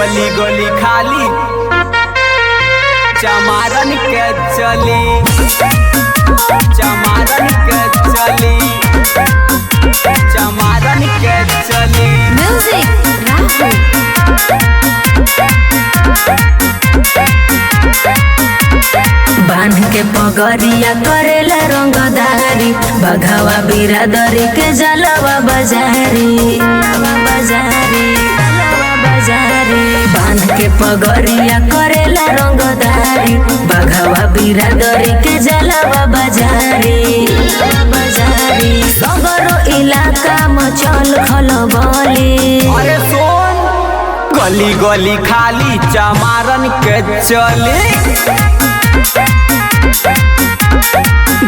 गली गली खाली चमारन के चली, चमारन के चली, चमारन के चली। म्यूजिक बांध के पगड़िया करेला रंगदारी, बघावा बिरादरी के जलवा बाजारी, बांध के पगड़िया करेला रंगदारी, बघावा बिरादरी के जलवा बाजारी, सगरो इलाका मचल खलबली। अरे सोन गली गली खाली चमारन के चली,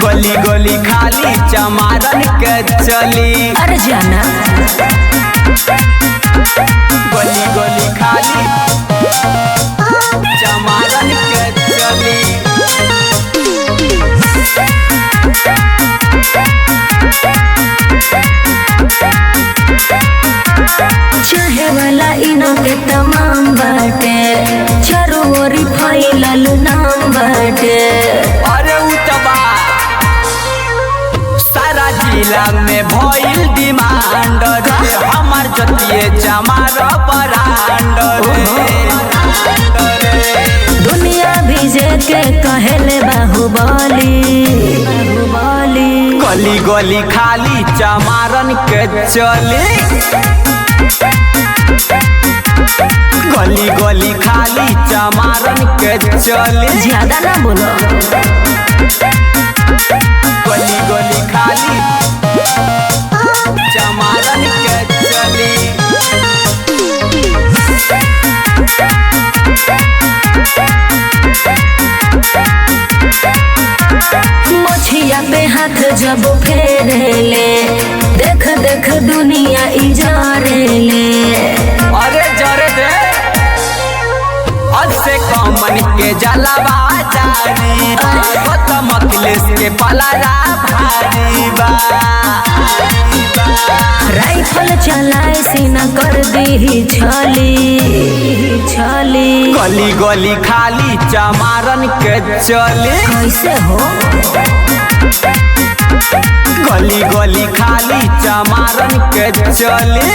गली गली खाली चमारन के चली। अरे जाना गली गली खाली चमारन के चली। चाहे वाला इनो के तमाम बाटे, चारों ओरी फैलल नाम बाटे। अरे उतबा सारा जिला में भइल डिमांड रे, हमार जतिये चमार ब्रांड रे। दुनिया भीजे के कहेले बाहुबली, गली गली खाली चमारन के चली, गली गली खाली चमारन के चली। ज्यादा ना बोलो। गली गली खाली चमारन के चली। मोछिया पे हाथ जब फेरेले, देख देख दुनिया इजारेले। अरे जरे दे से कमन के जलवा जारी बा, गौतम अखिलेश के पलरा भारी बा। राइफल चलाए सीना कर दी छली, गली गली खाली चमारन के चली। कैसे हो गली गली खाली चमारन के चली।